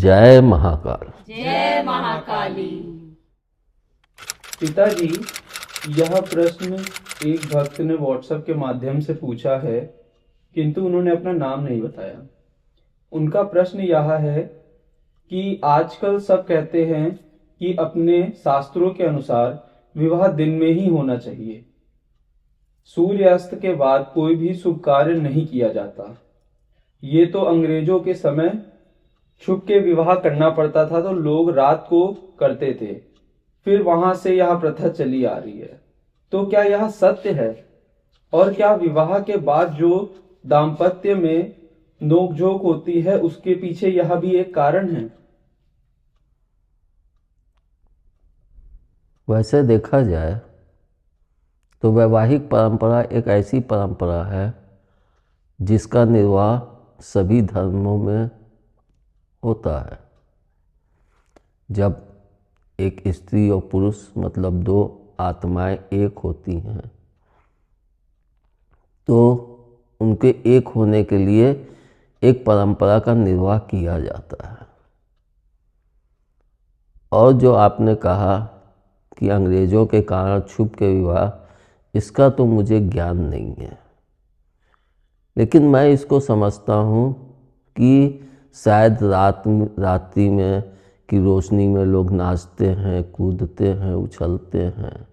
जय महाकाल। जय महाकाली। पिताजी, यह प्रश्न एक भक्त ने व्हाट्सएप के माध्यम से पूछा है, किंतु उन्होंने अपना नाम नहीं बताया। उनका प्रश्न यह है कि आजकल सब कहते हैं कि अपने शास्त्रों के अनुसार विवाह दिन में ही होना चाहिए, सूर्यास्त के बाद कोई भी शुभ कार्य नहीं किया जाता। ये तो अंग्रेजों के समय छुप के विवाह करना पड़ता था तो लोग रात को करते थे, फिर वहां से यह प्रथा चली आ रही है। तो क्या यह सत्य है? और क्या विवाह के बाद जो दाम्पत्य में नोकझोंक होती है उसके पीछे यह भी एक कारण है? वैसे देखा जाए तो वैवाहिक परंपरा एक ऐसी परंपरा है जिसका निर्वाह सभी धर्मों में होता है। जब एक स्त्री और पुरुष मतलब दो आत्माएं एक होती हैं तो उनके एक होने के लिए एक परंपरा का निर्वाह किया जाता है। और जो आपने कहा कि अंग्रेज़ों के कारण छुप के विवाह, इसका तो मुझे ज्ञान नहीं है, लेकिन मैं इसको समझता हूँ कि शायद रात्रि में की रोशनी में लोग नाचते हैं, कूदते हैं, उछलते हैं,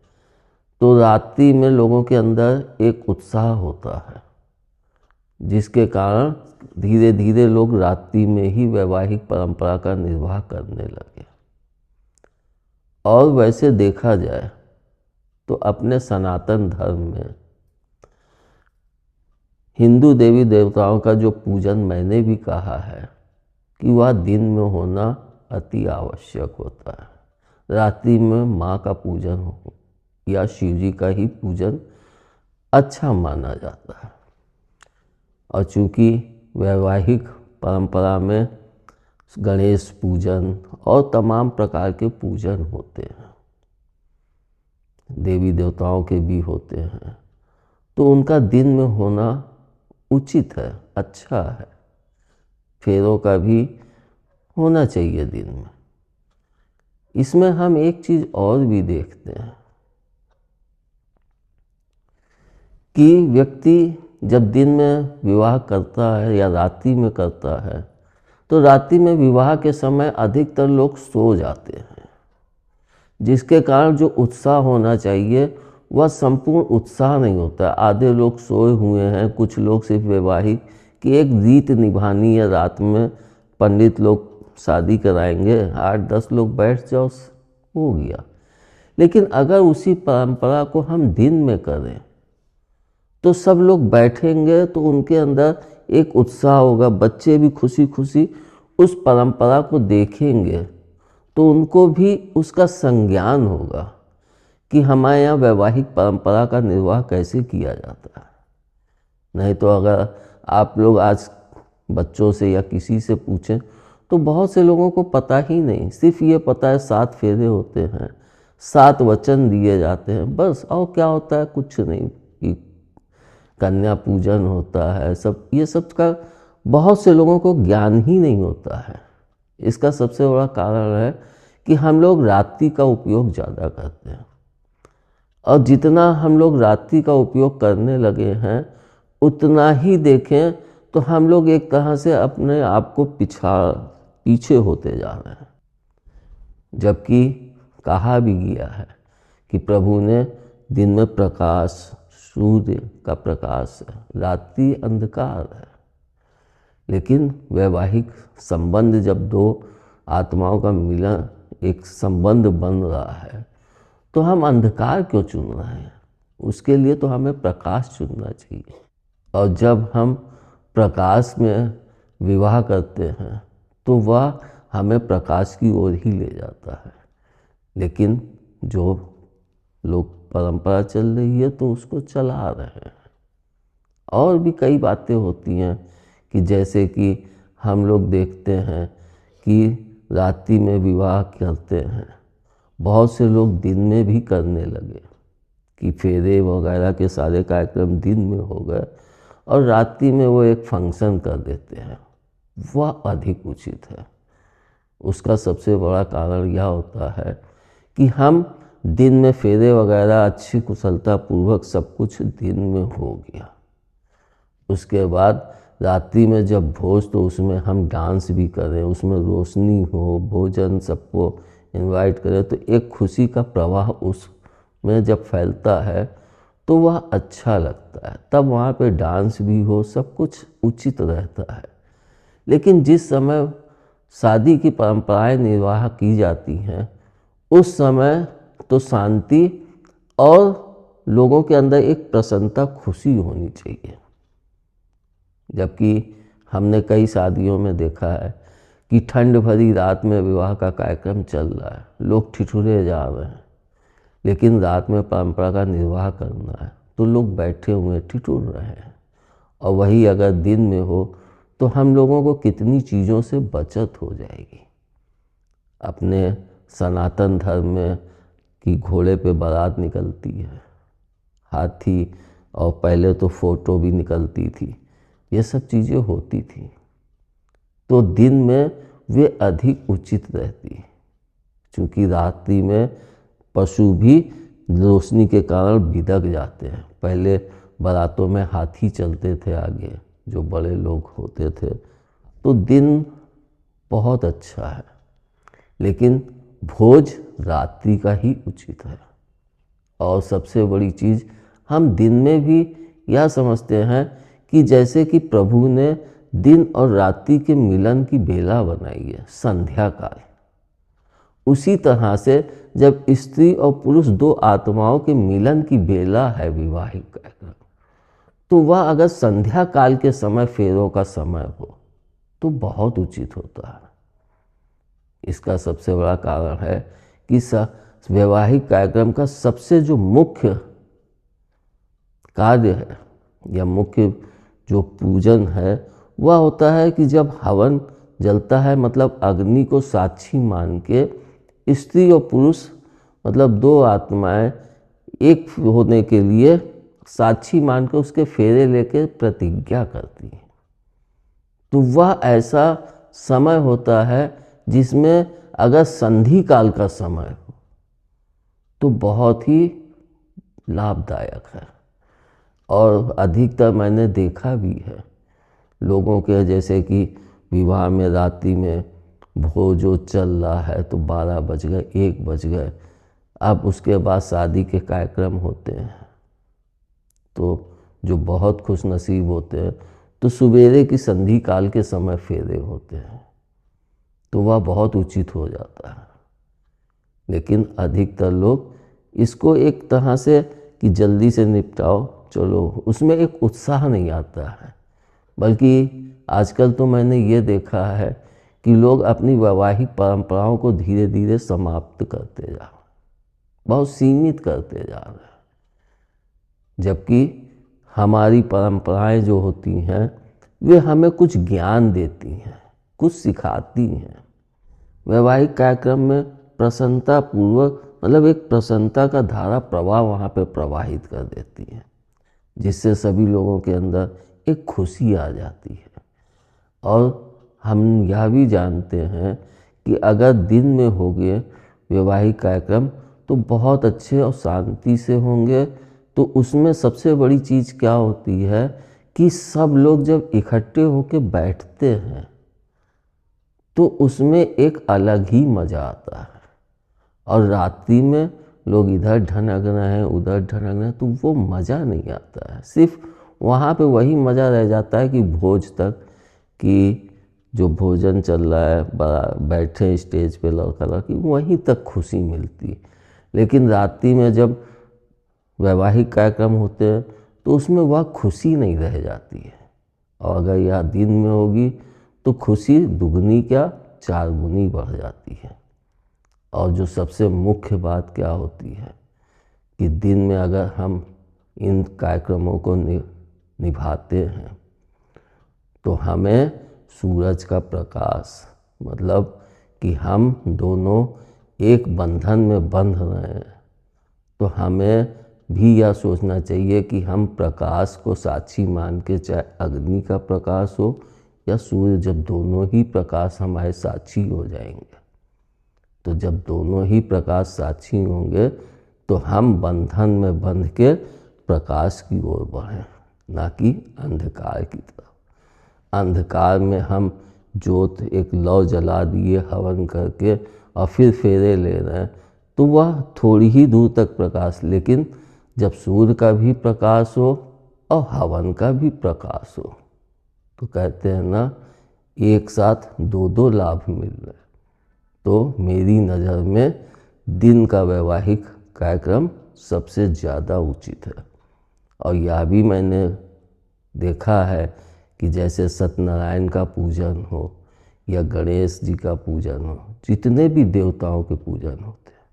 तो रात्रि में लोगों के अंदर एक उत्साह होता है जिसके कारण धीरे धीरे लोग रात्रि में ही वैवाहिक परंपरा का निर्वाह करने लगे। और वैसे देखा जाए तो अपने सनातन धर्म में हिंदू देवी देवताओं का जो पूजन मैंने भी कहा है कि वह दिन में होना अति आवश्यक होता है। रात्रि में माँ का पूजन हो या शिव जी का ही पूजन अच्छा माना जाता है। और चूँकि वैवाहिक परंपरा में गणेश पूजन और तमाम प्रकार के पूजन होते हैं, देवी देवताओं के भी होते हैं, तो उनका दिन में होना उचित है, अच्छा है। फेरों का भी होना चाहिए दिन में। इसमें हम एक चीज़ और भी देखते हैं कि व्यक्ति जब दिन में विवाह करता है या रात्रि में करता है तो रात्रि में विवाह के समय अधिकतर लोग सो जाते हैं, जिसके कारण जो उत्साह होना चाहिए वह संपूर्ण उत्साह नहीं होता। आधे लोग सोए हुए हैं, कुछ लोग सिर्फ वैवाहिक की एक रीत निभानी है, रात में पंडित लोग शादी कराएंगे, 8-10 लोग बैठ जाओ, हो गया। लेकिन अगर उसी परंपरा को हम दिन में करें तो सब लोग बैठेंगे तो उनके अंदर एक उत्साह होगा, बच्चे भी खुशी खुशी उस परंपरा को देखेंगे तो उनको भी उसका संज्ञान होगा कि हमारे यहाँ वैवाहिक परंपरा का निर्वाह कैसे किया जाता है। नहीं तो अगर आप लोग आज बच्चों से या किसी से पूछें तो बहुत से लोगों को पता ही नहीं, सिर्फ ये पता है 7 फेरे होते हैं, 7 वचन दिए जाते हैं, बस। और क्या होता है? कुछ नहीं। कि कन्या पूजन होता है, सब ये सब का बहुत से लोगों को ज्ञान ही नहीं होता है। इसका सबसे बड़ा कारण है कि हम लोग रात्रि का उपयोग ज़्यादा करते हैं, और जितना हम लोग रात्रि का उपयोग करने लगे हैं उतना ही देखें तो हम लोग एक तरह से अपने आप को पीछे होते जा रहे हैं। जबकि कहा भी गया है कि प्रभु ने दिन में प्रकाश, सूर्य का प्रकाश है, रात्रि अंधकार है। लेकिन वैवाहिक संबंध जब दो आत्माओं का मिलन, एक संबंध बन रहा है, तो हम अंधकार क्यों चुन रहे हैं? उसके लिए तो हमें प्रकाश चुनना चाहिए। और जब हम प्रकाश में विवाह करते हैं तो वह हमें प्रकाश की ओर ही ले जाता है। लेकिन जो लोग परंपरा चल रही है तो उसको चला रहे हैं। और भी कई बातें होती हैं कि जैसे कि हम लोग देखते हैं कि रात्रि में विवाह करते हैं, बहुत से लोग दिन में भी करने लगे कि फेरे वगैरह के सारे कार्यक्रम दिन में हो गए और रात्रि में वो एक फंक्शन कर देते हैं, वह अधिक उचित है। उसका सबसे बड़ा कारण यह होता है कि हम दिन में फेरे वगैरह अच्छी कुशलता पूर्वक सब कुछ दिन में हो गया, उसके बाद रात्रि में जब भोज तो उसमें हम डांस भी करें, उसमें रोशनी हो, भोजन सबको इनवाइट करें, तो एक खुशी का प्रवाह उसमें जब फैलता है तो वह अच्छा लगता है। तब वहाँ पे डांस भी हो, सब कुछ उचित रहता है। लेकिन जिस समय शादी की परंपराएं निर्वाह की जाती हैं उस समय तो शांति और लोगों के अंदर एक प्रसन्नता, खुशी होनी चाहिए। जबकि हमने कई शादियों में देखा है कि ठंड भरी रात में विवाह का कार्यक्रम चल रहा है, लोग ठिठुरे जा रहे हैं, लेकिन रात में परंपरा का निर्वाह करना है तो लोग बैठे हुए ठिठुर रहे हैं। और वही अगर दिन में हो तो हम लोगों को कितनी चीज़ों से बचत हो जाएगी। अपने सनातन धर्म में कि घोड़े पे बारात निकलती है, हाथी, और पहले तो फोटो भी निकलती थी, ये सब चीज़ें होती थी, तो दिन में वे अधिक उचित रहती, क्योंकि रात्रि में पशु भी रोशनी के कारण बिदक जाते हैं। पहले बारातों में हाथी चलते थे आगे, जो बड़े लोग होते थे, तो दिन बहुत अच्छा है, लेकिन भोज रात्रि का ही उचित है। और सबसे बड़ी चीज़ हम दिन में भी यह समझते हैं कि जैसे कि प्रभु ने दिन और रात्रि के मिलन की बेला बनाई है, संध्या काल, उसी तरह से जब स्त्री और पुरुष दो आत्माओं के मिलन की बेला है विवाहिक कार्यक्रम, तो वह अगर संध्या काल के समय फेरों का समय हो तो बहुत उचित होता है। इसका सबसे बड़ा कारण है कि वैवाहिक कार्यक्रम का सबसे जो मुख्य कार्य है या मुख्य जो पूजन है वह होता है कि जब हवन जलता है, मतलब अग्नि को साक्षी मान के स्त्री और पुरुष, मतलब दो आत्माएं एक होने के लिए साक्षी मान के उसके फेरे लेके प्रतिज्ञा करती हैं। तो वह ऐसा समय होता है जिसमें अगर संधि काल का समय हो तो बहुत ही लाभदायक है। और अधिकतर मैंने देखा भी है लोगों के, जैसे कि विवाह में रात्रि में भोजो चल रहा है तो 12 बज गए, 1 बज गए, अब उसके बाद शादी के कार्यक्रम होते हैं, तो जो बहुत खुश नसीब होते हैं तो सवेरे की संधि काल के समय फेरे होते हैं, तो वह बहुत उचित हो जाता है। लेकिन अधिकतर लोग इसको एक तरह से कि जल्दी से निपटाओ, चलो, उसमें एक उत्साह नहीं आता है। बल्कि आजकल तो मैंने ये देखा है कि लोग अपनी वैवाहिक परंपराओं को धीरे धीरे समाप्त करते जा रहे हैं, बहुत सीमित करते जा रहे हैं। जबकि हमारी परंपराएं जो होती हैं वे हमें कुछ ज्ञान देती हैं, कुछ सिखाती हैं। वैवाहिक कार्यक्रम में प्रसन्नता पूर्वक, मतलब एक प्रसन्नता का धारा प्रवाह वहाँ पे प्रवाहित कर देती है, जिससे सभी लोगों के अंदर एक खुशी आ जाती है। और हम यह भी जानते हैं कि अगर दिन में हो गए वैवाहिक कार्यक्रम तो बहुत अच्छे और शांति से होंगे, तो उसमें सबसे बड़ी चीज़ क्या होती है कि सब लोग जब इकट्ठे होकर बैठते हैं तो उसमें एक अलग ही मज़ा आता है। और रात्रि में लोग इधर ढनक रहे हैं, उधर ढनक रहे हैं, तो वो मज़ा नहीं आता है। सिर्फ वहाँ पे वही मज़ा रह जाता है कि भोज तक, कि जो भोजन चल रहा है, बैठे स्टेज पे लड़का लड़की, वहीं तक खुशी मिलती है। लेकिन रात्रि में जब वैवाहिक कार्यक्रम होते हैं तो उसमें वह खुशी नहीं रह जाती है। और अगर यह दिन में होगी तो खुशी दुगनी क्या 4 गुनी बढ़ जाती है। और जो सबसे मुख्य बात क्या होती है कि दिन में अगर हम इन कार्यक्रमों को निभाते हैं तो हमें सूरज का प्रकाश, मतलब कि हम दोनों एक बंधन में बंध रहे हैं, तो हमें भी यह सोचना चाहिए कि हम प्रकाश को साक्षी मान के, चाहे अग्नि का प्रकाश हो या सूर्य, जब दोनों ही प्रकाश हमारे साक्षी हो जाएंगे। तो जब दोनों ही प्रकाश साक्षी होंगे तो हम बंधन में बंध के प्रकाश की ओर बढ़ें, ना कि अंधकार की तरफ। अंधकार में हम जोत एक लौ जला दिए हवन करके और फिर फेरे ले रहे हैं, तो वह थोड़ी ही दूर तक प्रकाश। लेकिन जब सूर्य का भी प्रकाश हो और हवन का भी प्रकाश हो, तो कहते हैं ना, एक साथ दो दो लाभ मिल रहे। तो मेरी नज़र में दिन का वैवाहिक कार्यक्रम सबसे ज़्यादा उचित है। और यह भी मैंने देखा है कि जैसे सत्यनारायण का पूजन हो या गणेश जी का पूजन हो, जितने भी देवताओं के पूजन होते हैं,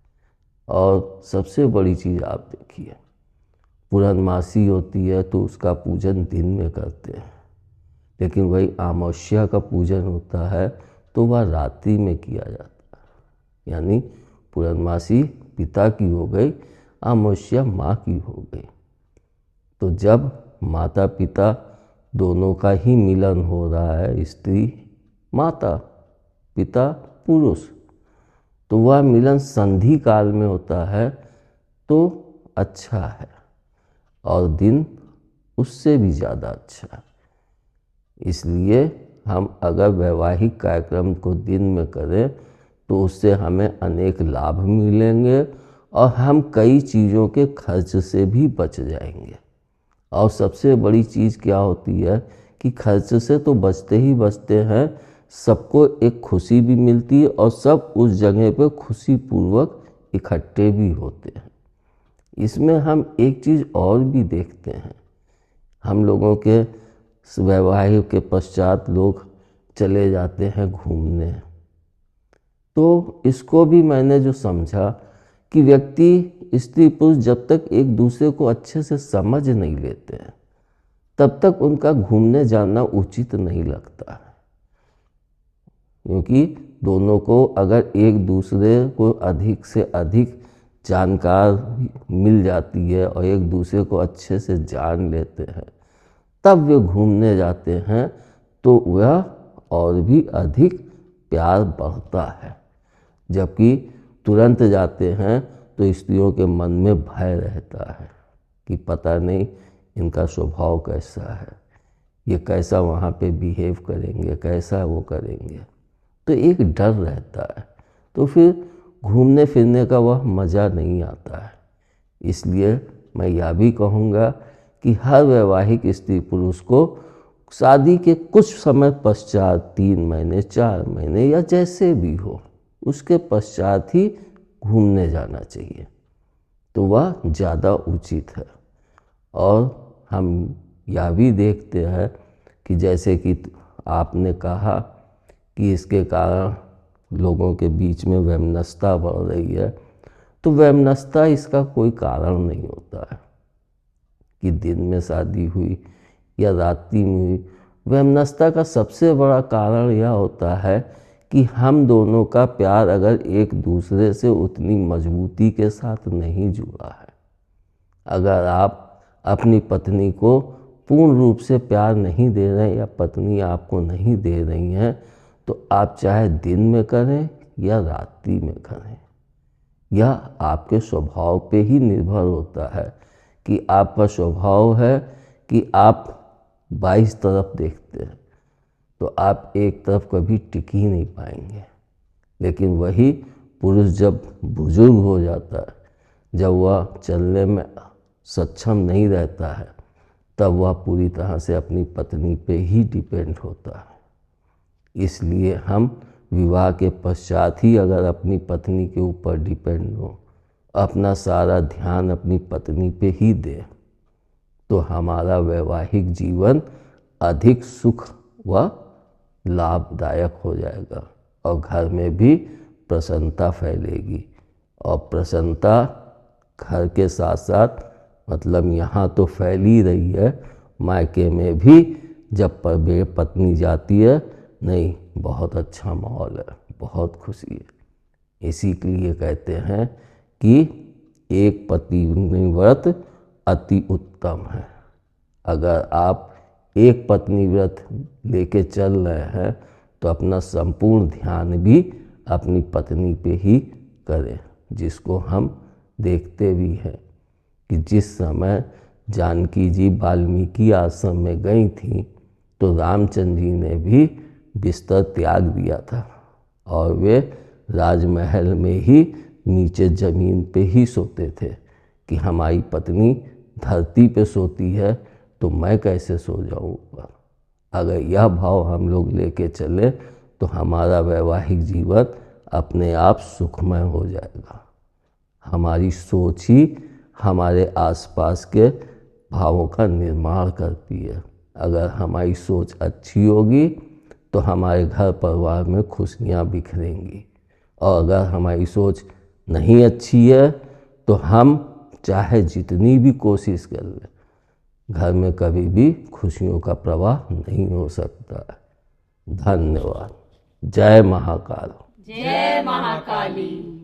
और सबसे बड़ी चीज़ आप देखिए, पूर्णमासी होती है तो उसका पूजन दिन में करते हैं, लेकिन वही अमावस्या का पूजन होता है तो वह रात्रि में किया जाता है। यानी पूर्णमासी पिता की हो गई, अमावस्या माँ की हो गई। तो जब माता पिता दोनों का ही मिलन हो रहा है, स्त्री माता, पिता पुरुष, तो वह मिलन संधि काल में होता है तो अच्छा है, और दिन उससे भी ज़्यादा अच्छा है। इसलिए हम अगर वैवाहिक कार्यक्रम को दिन में करें तो उससे हमें अनेक लाभ मिलेंगे और हम कई चीज़ों के खर्च से भी बच जाएंगे। और सबसे बड़ी चीज़ क्या होती है कि खर्च से तो बचते ही बचते हैं, सबको एक खुशी भी मिलती है और सब उस जगह पे खुशीपूर्वक इकट्ठे भी होते हैं। इसमें हम एक चीज़ और भी देखते हैं, हम लोगों के वैवाहिक के पश्चात लोग चले जाते हैं घूमने। तो इसको भी मैंने जो समझा कि व्यक्ति, स्त्री पुरुष जब तक एक दूसरे को अच्छे से समझ नहीं लेते हैं तब तक उनका घूमने जाना उचित नहीं लगता है। क्योंकि दोनों को अगर एक दूसरे को अधिक से अधिक जानकार मिल जाती है और एक दूसरे को अच्छे से जान लेते हैं, तब वे घूमने जाते हैं तो वह और भी अधिक प्यार बढ़ता है। जबकि तुरंत जाते हैं तो स्त्रियों के मन में भय रहता है कि पता नहीं इनका स्वभाव कैसा है, ये कैसा वहाँ पे बिहेव करेंगे, कैसा वो करेंगे, तो एक डर रहता है। तो फिर घूमने फिरने का वह मज़ा नहीं आता है। इसलिए मैं यह भी कहूँगा कि हर वैवाहिक स्त्री पुरुष को शादी के कुछ समय पश्चात, 3 महीने 4 महीने या जैसे भी हो, उसके पश्चात ही घूमने जाना चाहिए, तो वह ज़्यादा उचित है। और हम यह भी देखते हैं कि जैसे कि आपने कहा कि इसके कारण लोगों के बीच में वैमनस्यता बढ़ रही है, तो वैमनस्यता इसका कोई कारण नहीं होता है कि दिन में शादी हुई या रात्रि में हुई। वैमनस्यता का सबसे बड़ा कारण यह होता है कि हम दोनों का प्यार अगर एक दूसरे से उतनी मजबूती के साथ नहीं जुड़ा है। अगर आप अपनी पत्नी को पूर्ण रूप से प्यार नहीं दे रहे हैं या पत्नी आपको नहीं दे रही हैं, तो आप चाहे दिन में करें या रात्रि में करें, यह आपके स्वभाव पे ही निर्भर होता है कि आपका स्वभाव है कि आप 22 तरफ देखते हैं, तो आप एक तरफ कभी टिक ही नहीं पाएंगे। लेकिन वही पुरुष जब बुजुर्ग हो जाता है, जब वह चलने में सक्षम नहीं रहता है, तब वह पूरी तरह से अपनी पत्नी पे ही डिपेंड होता है। इसलिए हम विवाह के पश्चात ही अगर अपनी पत्नी के ऊपर डिपेंड हो, अपना सारा ध्यान अपनी पत्नी पे ही दें, तो हमारा वैवाहिक जीवन अधिक सुख व लाभदायक हो जाएगा और घर में भी प्रसन्नता फैलेगी। और प्रसन्नता घर के साथ साथ, मतलब यहाँ तो फैल ही रही है, मायके में भी जब पत्नी जाती है, नहीं बहुत अच्छा माहौल है, बहुत खुशी है। इसी के लिए कहते हैं कि एक पति व्रत अति उत्तम है। अगर आप एक पत्नी व्रत लेके चल रहे हैं तो अपना संपूर्ण ध्यान भी अपनी पत्नी पे ही करें, जिसको हम देखते भी हैं कि जिस समय जानकी जी वाल्मीकि आश्रम में गई थी तो रामचंद्र जी ने भी बिस्तर त्याग दिया था और वे राजमहल में ही नीचे ज़मीन पे ही सोते थे कि हमारी पत्नी धरती पे सोती है तो मैं कैसे सो जाऊँगा। अगर यह भाव हम लोग लेके चले तो हमारा वैवाहिक जीवन अपने आप सुखमय हो जाएगा। हमारी सोच ही हमारे आसपास के भावों का निर्माण करती है। अगर हमारी सोच अच्छी होगी तो हमारे घर परिवार में खुशियाँ बिखरेंगी, और अगर हमारी सोच नहीं अच्छी है तो हम चाहे जितनी भी कोशिश कर लें, घर में कभी भी खुशियों का प्रवाह नहीं हो सकता है। धन्यवाद। जय महाकाल। जय महाकाली।